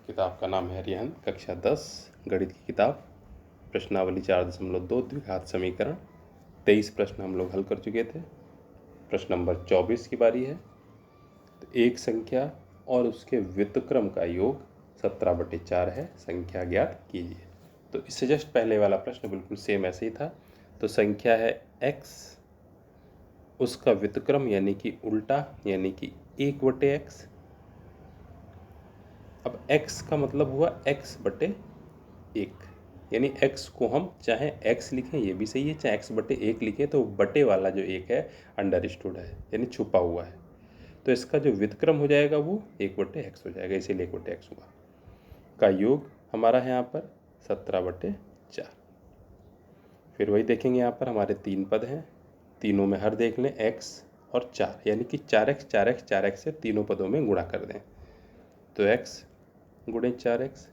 किताब का नाम है अरिहंत, कक्षा 10 गणित की किताब। प्रश्नावली 4.2 द्विघात समीकरण 23 प्रश्न हम लोग हल कर चुके थे। प्रश्न नंबर 24 की बारी है। तो एक संख्या और उसके व्युत्क्रम का योग 17/4 है, संख्या ज्ञात कीजिए। तो इससे जस्ट पहले वाला प्रश्न बिल्कुल सेम ऐसे ही था। तो संख्या है x, उसका व्युत्क्रम यानी कि उल्टा यानी कि 1/x। अब x का मतलब हुआ x/1, यानी x को हम चाहे x लिखें ये भी सही है, चाहे x/1 लिखें तो बटे वाला जो एक है अंडरस्टूड है यानी छुपा हुआ है। तो इसका जो व्युत्क्रम हो जाएगा वो 1/x हो जाएगा, इसीलिए 1/x हुआ। का योग हमारा है यहाँ पर 17/4। फिर वही देखेंगे, यहाँ पर हमारे 3 पद हैं, तीनों में हर देख लें x और 4, यानी कि 4x 4x 4x से तीनों पदों में गुणा कर दें। तो x गुणे 4x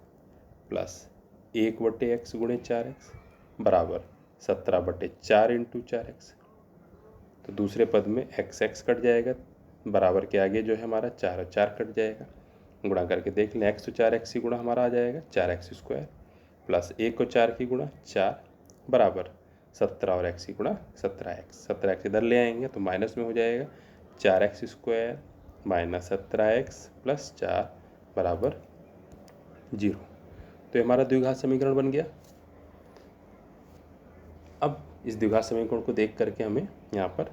प्लस 1/x गुणे 4x बराबर 17/4 इंटू 4x। तो दूसरे पद में x कट जाएगा, बराबर के आगे जो है हमारा 4 और 4 कट जाएगा। गुणा करके देख लें, x तो 4x ही गुणा हमारा आ जाएगा 4x² प्लस 1 और 4 की गुणा 4 बराबर 17 और x की गुणा 17x। 17x इधर ले आएंगे तो माइनस में हो जाएगा 4x² माइनस 17x प्लस 4 बराबर 0। तो ये हमारा द्विघात समीकरण बन गया। अब इस द्विघात समीकरण को देख करके हमें यहाँ पर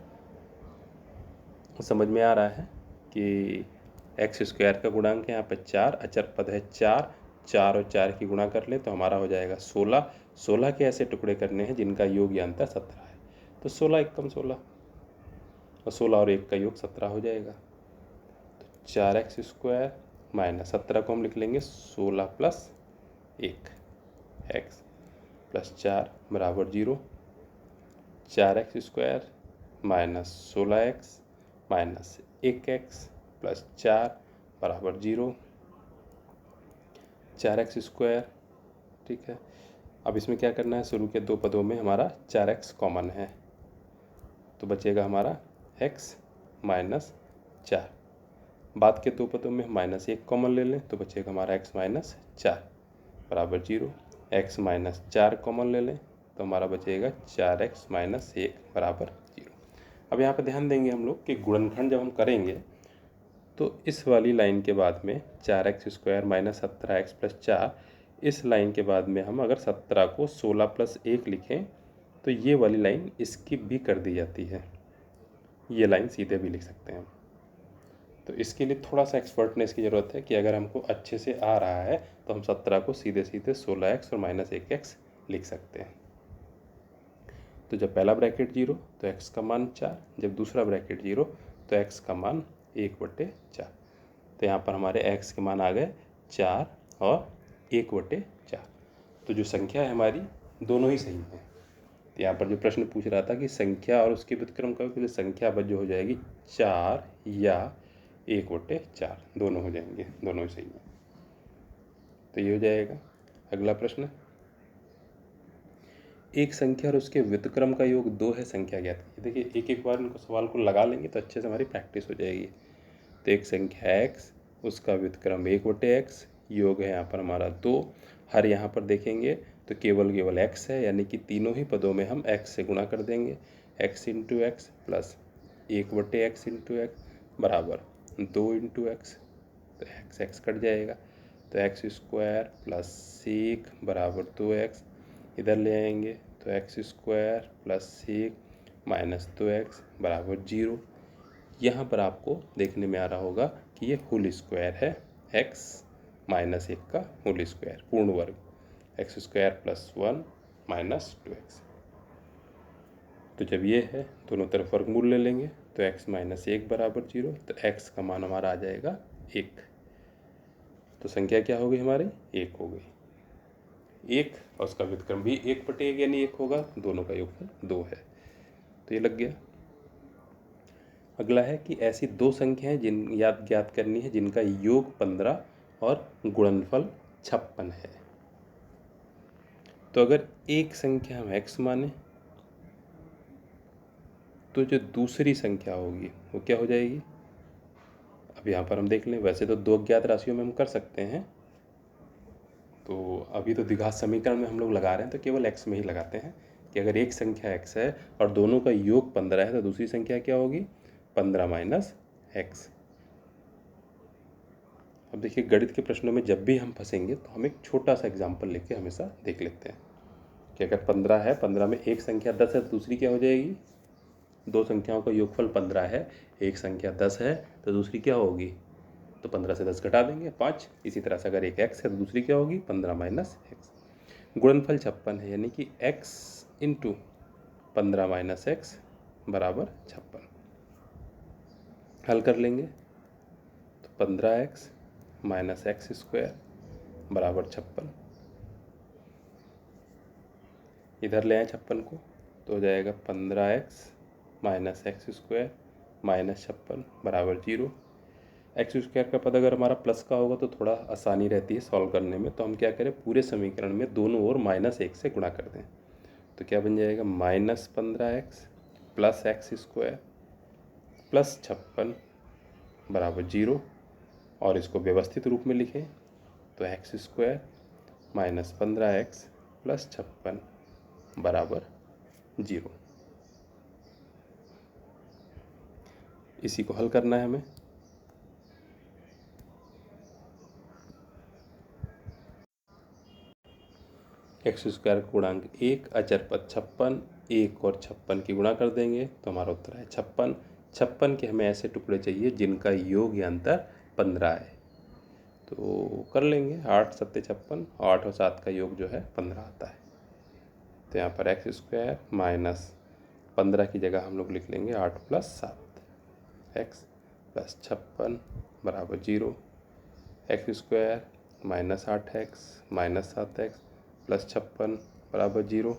समझ में आ रहा है कि x² का गुणांक यहाँ पर 4, अचर पद है 4, 4 और 4 की गुणा कर ले तो हमारा हो जाएगा 16। 16 के ऐसे टुकड़े करने हैं जिनका योग या अंतर 17 है। तो 16 एकम 16 और 16 और 1 का योग 17 हो जाएगा। तो 4x² माइनस 17 को हम लिख लेंगे 16 प्लस 1 x प्लस 4 बराबर 0। 4x² minus 16x minus 1x plus 4 बराबर 0। 4x², ठीक है। अब इसमें क्या करना है, शुरू के 2 पदों में हमारा 4x कॉमन है तो बचेगा हमारा x माइनस 4। बाद के 2 पदों में -1 कॉमन ले लें तो बचेगा हमारा x माइनस 4 बराबर 0। x माइनस 4 कॉमन ले लें तो हमारा बचेगा 4x माइनस 1 बराबर 0। अब यहाँ पर ध्यान देंगे हम लोग कि गुणनखंड जब हम करेंगे तो इस वाली लाइन के बाद में 4x² माइनस 17x प्लस 4, इस लाइन के बाद में हम अगर 17 को 16 प्लस 1 लिखें तो ये वाली लाइन स्किप भी कर दी जाती है, ये लाइन सीधे भी लिख सकते हैं हम। तो इसके लिए थोड़ा सा एक्सपर्टनेस की ज़रूरत है कि अगर हमको अच्छे से आ रहा है तो हम 17 को सीधे सीधे 16x और माइनस 1x लिख सकते हैं। तो जब पहला ब्रैकेट 0 तो x का मान 4, जब दूसरा ब्रैकेट 0 तो x का मान 1/4। तो यहाँ पर हमारे x के मान आ गए 4 और 1/4। तो जो संख्या है हमारी दोनों ही सही है। तो यहाँ पर जो प्रश्न पूछ रहा था कि संख्या और उसके व्युत्क्रम का, तो संख्या बच जो हो जाएगी 4 या 1/4, दोनों हो जाएंगे, दोनों ही सही है। तो ये हो जाएगा। अगला प्रश्न, एक संख्या और उसके व्युत्क्रम का योग 2 है, संख्या ज्ञात कीजिए। देखिए एक एक बार इनको सवाल को लगा लेंगे तो अच्छे से हमारी प्रैक्टिस हो जाएगी। तो एक संख्या x, उसका व्युत्क्रम 1/x, योग है यहाँ पर हमारा 2। हर यहाँ पर देखेंगे तो केवल x है, यानी कि तीनों ही पदों में हम x से गुणा कर देंगे। x into x plus 1/x into x बराबर 2 इंटू एक्स। तो x कट जाएगा तो x² प्लस 1 बराबर 2x। इधर ले आएंगे तो x² प्लस 1 माइनस 2x बराबर 0। यहाँ पर आपको देखने में आ रहा होगा कि ये होल स्क्वायर है, x माइनस 1 का होल स्क्वायर, पूर्ण वर्ग, x² प्लस 1 माइनस 2x। तो जब ये है दोनों तरफ वर्गमूल ले लेंगे तो x माइनस 1 बराबर 0, तो x का मान हमारा आ जाएगा 1। तो संख्या क्या हो गई हमारी, 1 हो गई। 1 और उसका व्युत्क्रम भी 1/1 यानी 1 होगा, दोनों का योगफल 2 है। तो ये लग गया। अगला है कि ऐसी 2 संख्याएं ज्ञात करनी है जिनका योग 15 और गुणनफल 56 है। तो अगर एक संख्या हम x माने तो जो दूसरी संख्या होगी वो क्या हो जाएगी। अब यहाँ पर हम देख लें, वैसे तो 2 अज्ञात राशियों में हम कर सकते हैं, तो अभी तो द्विघात समीकरण में हम लोग लगा रहे हैं तो केवल x में ही लगाते हैं कि अगर एक संख्या x है और दोनों का योग 15 है तो दूसरी संख्या क्या होगी, 15 माइनस x। अब देखिए गणित के प्रश्नों में जब भी हम फंसेंगे तो हम एक छोटा सा एग्जाम्पल लेके हमेशा देख लेते हैं कि अगर 15 है, 15 में एक संख्या 10 है तो दूसरी क्या हो जाएगी, दो संख्याओं का योगफल 15 है, एक संख्या 10 है तो दूसरी क्या होगी, तो 15 से 10 घटा देंगे 5। इसी तरह से अगर एक x है तो दूसरी क्या होगी, 15 माइनस x। गुणनफल 56 है यानी कि x इंटू 15 माइनस x बराबर 56। हल कर लेंगे तो 15x माइनस एक्स स्क्वायर बराबर 56। इधर ले आए 56 को तो हो जाएगा 15x minus x square minus 56 बराबर 0। एक्स स्क्वायर का पद अगर हमारा प्लस का होगा तो थोड़ा आसानी रहती है सॉल्व करने में, तो हम क्या करें, पूरे समीकरण में दोनों ओर -1 से गुणा कर दें। तो क्या बन जाएगा, -15x plus x square plus 56 बराबर 0। और इसको व्यवस्थित रूप में लिखें तो x square minus 15x plus 56 बराबर 0। इसी को हल करना है हमें। एक्स स्क्वायर का गुणांक 1, अचर पद 56, 1 और 56 की गुणा कर देंगे तो हमारा उत्तर है 56। 56 के हमें ऐसे टुकड़े चाहिए जिनका योग या अंतर 15 है, तो कर लेंगे 8 7 56, 8 और 7 का योग जो है 15 आता है। तो यहाँ पर एक्स स्क्वायर माइनस 15 की जगह हम लोग लिख लेंगे 8 प्लस 7 एक्स प्लस 56 बराबर 0। X square minus 8x minus 7x plus 56 बराबर 0।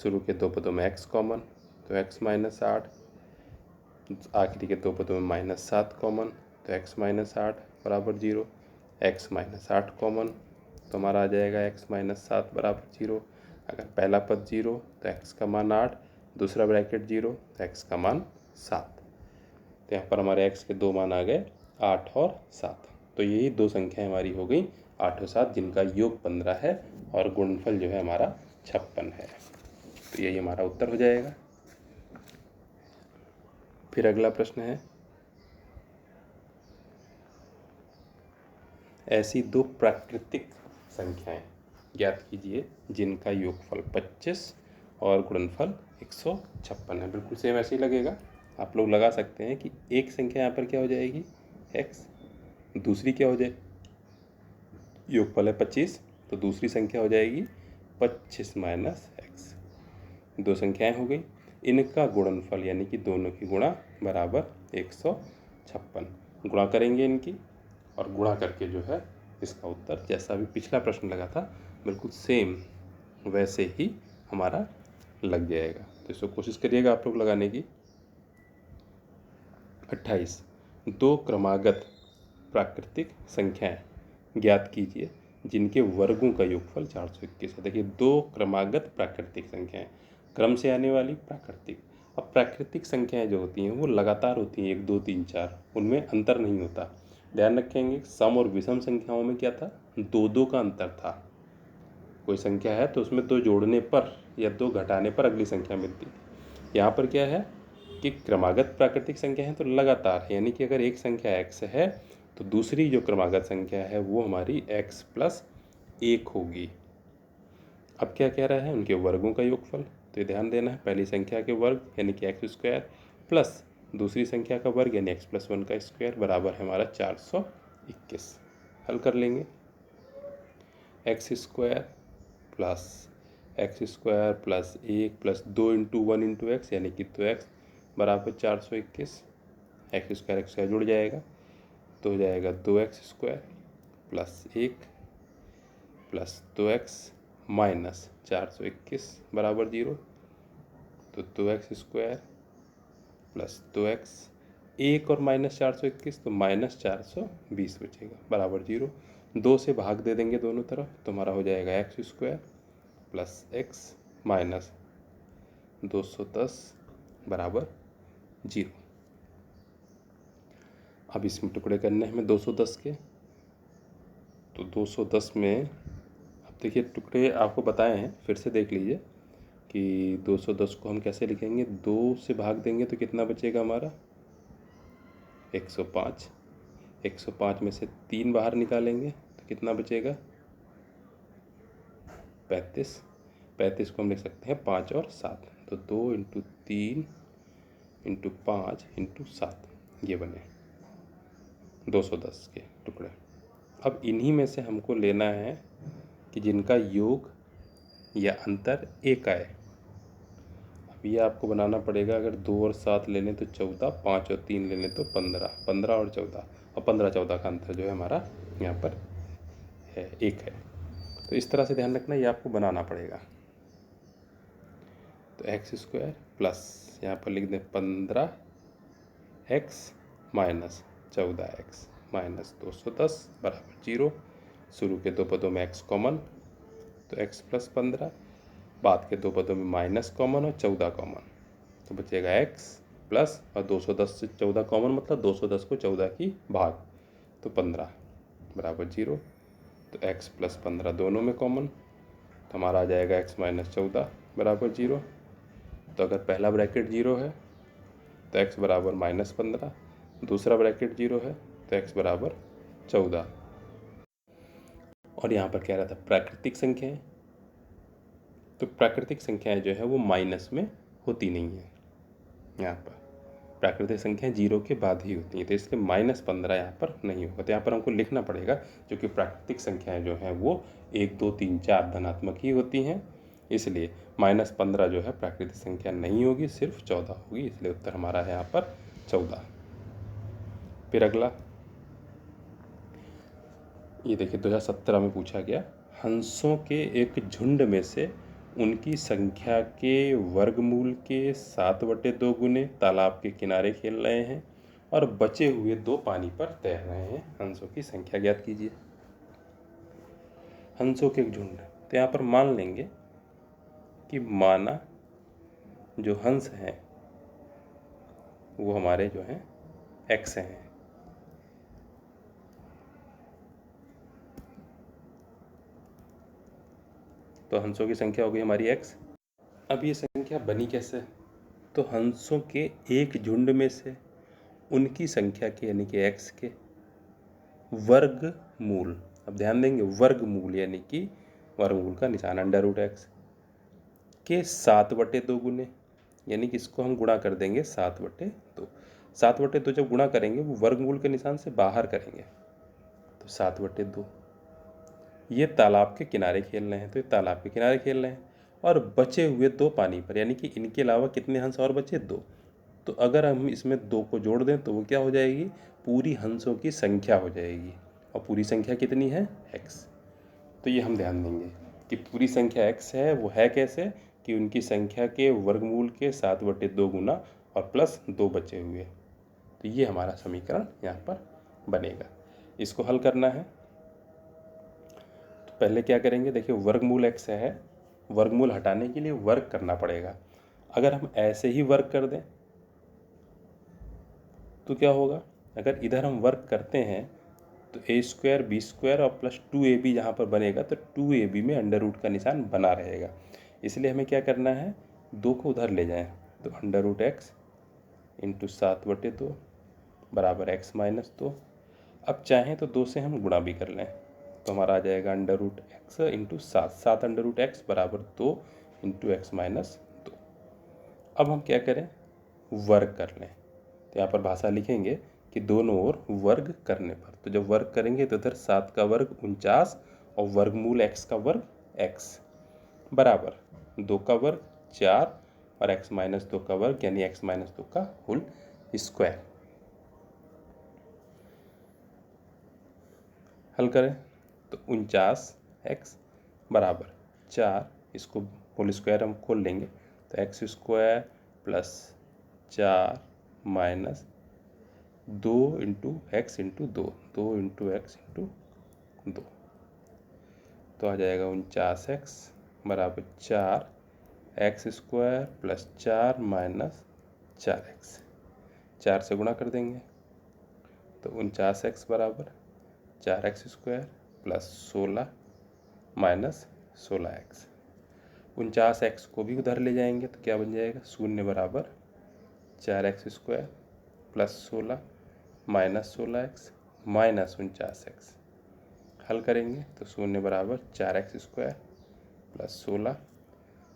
शुरू के दो पदों में x कॉमन तो x माइनस 8, आखिरी के दो पदों में माइनस 7 कॉमन तो x माइनस 8 बराबर 0। x माइनस 8 कॉमन तो हमारा आ जाएगा x माइनस 7 बराबर 0। अगर पहला पद 0 तो x का मान 8, दूसरा ब्रैकेट 0 तो x का मान 7। तो यहाँ पर हमारे x के दो मान आ गए 8 और 7। तो यही दो संख्याएं हमारी हो गई 8 और 7 जिनका योग 15 है और गुणनफल जो है हमारा 56 है। तो यही हमारा उत्तर हो जाएगा। फिर अगला प्रश्न है, ऐसी दो प्राकृतिक संख्याएं ज्ञात कीजिए जिनका योगफल 25 और गुणनफल 156 है। बिल्कुल सेम ऐसे ही लगेगा, आप लोग लगा सकते हैं कि एक संख्या यहाँ पर क्या हो जाएगी x, दूसरी क्या हो जाए, योगफल है 25 तो दूसरी संख्या हो जाएगी 25 माइनस एक्स। दो संख्याएं हो गई, इनका गुणनफल यानी कि दोनों की गुणा बराबर 156। गुणा करेंगे इनकी और गुणा करके जो है इसका उत्तर जैसा भी पिछला प्रश्न लगा था बिल्कुल सेम वैसे ही हमारा लग जाएगा। तो इसको कोशिश करिएगा आप लोग लगाने की। 28 दो क्रमागत प्राकृतिक संख्याएं ज्ञात कीजिए जिनके वर्गों का योगफल 421 है। देखिए दो क्रमागत प्राकृतिक संख्याएं, क्रम से आने वाली प्राकृतिक। अब प्राकृतिक संख्याएं जो होती हैं वो लगातार होती हैं, 1 2 3 4, उनमें अंतर नहीं होता। ध्यान रखेंगे सम और विषम संख्याओं में क्या था, 2 2 का अंतर था। कोई संख्या है तो उसमें 2 जोड़ने पर या 2 घटाने पर अगली संख्या मिलती थी। यहाँ पर क्या है कि क्रमागत प्राकृतिक संख्या है तो लगातार है, यानी कि अगर एक संख्या x है तो दूसरी जो क्रमागत संख्या है वो हमारी x प्लस 1 होगी। अब क्या कह रहा है, उनके वर्गों का योगफल। तो ध्यान देना है, पहली संख्या के वर्ग यानी कि एक्स स्क्वायर प्लस दूसरी संख्या का वर्ग यानी x प्लस 1 का स्क्वायर बराबर है हमारा 421। हल कर लेंगे, x square plus 1 plus 2 into 1 into x यानी कि 2x बराबर 421। एक्स स्क्वायर जुड़ जाएगा तो हो जाएगा 2x square plus 1 plus 2x minus 421 बराबर 0। तो 2x स्क्वायर प्लस 2x, 1 और माइनस 421 तो माइनस 420 बचेगा बराबर 0। 2 से भाग दे देंगे दोनों तरफ तो हमारा हो जाएगा x square plus x minus 210 बराबर 0। अब इसमें टुकड़े करने हैं हमें 210 के, तो 210 में देखिए टुकड़े आपको बताए हैं, फिर से देख लीजिए कि 210 को हम कैसे लिखेंगे। 2 से भाग देंगे तो कितना बचेगा हमारा 105। 105 में से 3 बाहर निकालेंगे तो कितना बचेगा 35। 35 को हम लिख सकते हैं 5 और 7, तो 2 इंटू 3 इंटू 5 इंटू 7, ये बने 210 के टुकड़े। अब इन्हीं में से हमको लेना है कि जिनका योग या अंतर एक आए। अब ये आपको बनाना पड़ेगा। अगर 2 और 7 ले लें तो 14, 5 और 3 ले लें तो 15, 15 और 14, और 15-14 का अंतर जो है हमारा यहाँ पर है, एक है। तो इस तरह से ध्यान रखना, ये आपको बनाना पड़ेगा। तो एक्स स्क्वायर प्लस यहाँ पर लिख दें 15x माइनस 14x माइनस 210 बराबर 0। शुरू के दो पदों में x कॉमन, तो x प्लस 15, बाद के दो पदों में माइनस कॉमन और 14 कॉमन, तो बचेगा x प्लस, और 210 से 14 कॉमन मतलब 210 को 14 की भाग, तो 15 बराबर 0। तो x प्लस 15 दोनों में कॉमन, तो हमारा आ जाएगा x माइनस 14 बराबर 0। तो अगर पहला ब्रैकेट 0 है तो x बराबर माइनस 15, दूसरा ब्रैकेट 0 है तो x बराबर 14। और यहाँ पर कह रहा था प्राकृतिक संख्याएं, तो प्राकृतिक संख्याएं जो है वो माइनस में होती नहीं है। यहाँ पर प्राकृतिक संख्याएं 0 के बाद ही होती हैं, तो इसलिए -15 यहाँ पर नहीं होगा। तो यहाँ पर हमको लिखना पड़ेगा, जो कि प्राकृतिक संख्याएं जो हैं वो 1, 2, 3, 4 धनात्मक ही होती हैं, इसलिए -15 जो है प्राकृतिक संख्या नहीं होगी, सिर्फ 14 होगी। इसलिए उत्तर हमारा है यहाँ पर 14। फिर अगला ये देखिए 2017 में पूछा गया, हंसों के एक झुंड में से उनकी संख्या के वर्गमूल के 7/2 गुने तालाब के किनारे खेल रहे हैं और बचे हुए 2 पानी पर तैर रहे हैं। हंसों की संख्या ज्ञात कीजिए। हंसों के एक झुंड, तो यहाँ पर मान लेंगे कि माना जो हंस हैं वो हमारे जो हैं x हैं, तो हंसों की संख्या हो गई हमारी x। अब ये संख्या बनी कैसे, तो हंसों के एक झुंड में से उनकी संख्या के यानी कि x के वर्गमूल, अब ध्यान देंगे वर्गमूल यानी कि वर्गमूल का निशान √x के 7/2 गुने, यानी कि इसको हम गुणा कर देंगे 7/2। 7/2 जब गुणा करेंगे वो वर्गमूल के निशान से बाहर करेंगे, तो 7/2। ये तालाब के किनारे खेल रहे हैं, तो ये तालाब के किनारे खेल रहे हैं और बचे हुए 2 पानी पर, यानी कि इनके अलावा कितने हंस और बचे 2। तो अगर हम इसमें 2 को जोड़ दें तो वो क्या हो जाएगी, पूरी हंसों की संख्या हो जाएगी, और पूरी संख्या कितनी है x। तो ये हम ध्यान देंगे कि पूरी संख्या x है, वो है कैसे कि उनकी संख्या के वर्गमूल के 7/2 गुना और प्लस 2 बचे हुए। तो ये हमारा समीकरण यहाँ पर बनेगा। इसको हल करना है तो पहले क्या करेंगे, देखिए वर्गमूल x है, वर्गमूल हटाने के लिए वर्ग करना पड़ेगा। अगर हम ऐसे ही वर्ग कर दें तो क्या होगा, अगर इधर हम वर्ग करते हैं तो a² b² और प्लस 2ab जहाँ पर बनेगा तो 2ab में अंडर रूट का निशान बना रहेगा। इसलिए हमें क्या करना है, 2 को उधर ले जाएं, तो √x इंटू 7/2 बराबर x माइनस 2। अब चाहें तो 2 से हम गुणा भी कर लें, तो हमारा आ जाएगा √x इंटू 7, 7 √x बराबर 2 इंटू x माइनस 2। अब हम क्या करें, वर्ग कर लें, तो यहाँ पर भाषा लिखेंगे कि दोनों ओर वर्ग करने पर, तो जब वर्ग करेंगे तो इधर 7 का वर्ग 49 और वर्गमूल x का वर्ग x बराबर 2 का वर्ग 4 और x माइनस 2 का वर्ग यानी x माइनस 2 का होल स्क्वायर। हल करें तो 49x बराबर 4, इसको होल स्क्वायर हम खोल लेंगे तो x² plus 4 minus 2 into x into 2, 2 into x into 2, तो आ जाएगा 49x बराबर 4, x² प्लस 4 माइनस 4x, 4 से गुणा कर देंगे तो 49x बराबर 4x² plus 16 minus 16x। 49x को भी उधर ले जाएंगे तो क्या बन जाएगा, 0 बराबर 4x² plus 16 minus 16x minus 49x। हल करेंगे तो 0 बराबर 4x² प्लस 16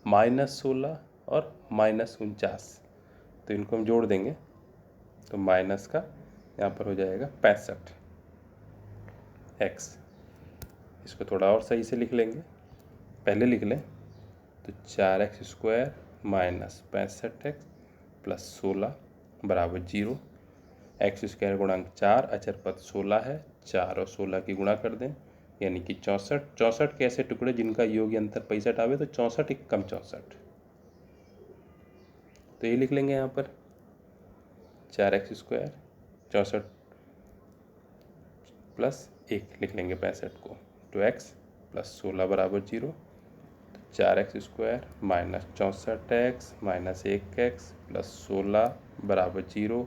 माइनस 16 और माइनस 49, तो इनको हम जोड़ देंगे तो माइनस का यहाँ पर हो जाएगा 65x। इसको थोड़ा और सही से लिख लेंगे, पहले लिख लें तो 4x² माइनस 65x प्लस 16 बराबर 0। x² गुणांक 4, अचर पद 16 है, 4 और 16 की गुणा कर दें यानी कि 64। 64 के ऐसे टुकड़े जिनका योग्य अंतर 65 आवे तो 64 एक कम 64, तो ये लिख लेंगे यहाँ पर 4x² 64 प्लस 1 लिख लेंगे 65 को, तो x प्लस 16 बराबर 0। 4x² minus 64x minus 1x plus 16 बराबर 0।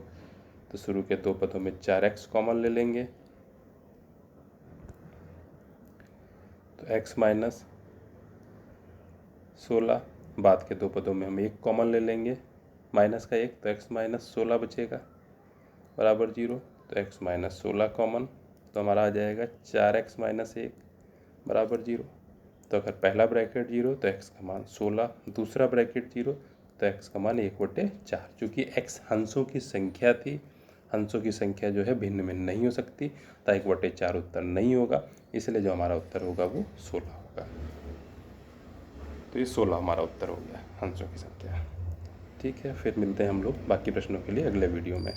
तो शुरू के दो पदों में 4x कॉमन ले लेंगे तो x माइनस 16, बाद के दो पदों में हम 1 कॉमन ले लेंगे, माइनस का 1 तो x माइनस 16 बचेगा बराबर 0। तो x माइनस 16 कॉमन तो हमारा आ जाएगा 4x माइनस 1 बराबर 0। तो अगर पहला ब्रैकेट 0 तो x का मान 16, दूसरा ब्रैकेट 0 तो x का मान 1/4। चूँकि x हंसों की संख्या थी, हंसों की संख्या जो है भिन्न भिन्न नहीं हो सकती, तो 1/4 उत्तर नहीं होगा, इसलिए जो हमारा उत्तर होगा वो 16 होगा। तो ये 16 हमारा उत्तर हो गया, हंसों की संख्या। ठीक है, फिर मिलते हैं हम लोग बाकी प्रश्नों के लिए अगले वीडियो में।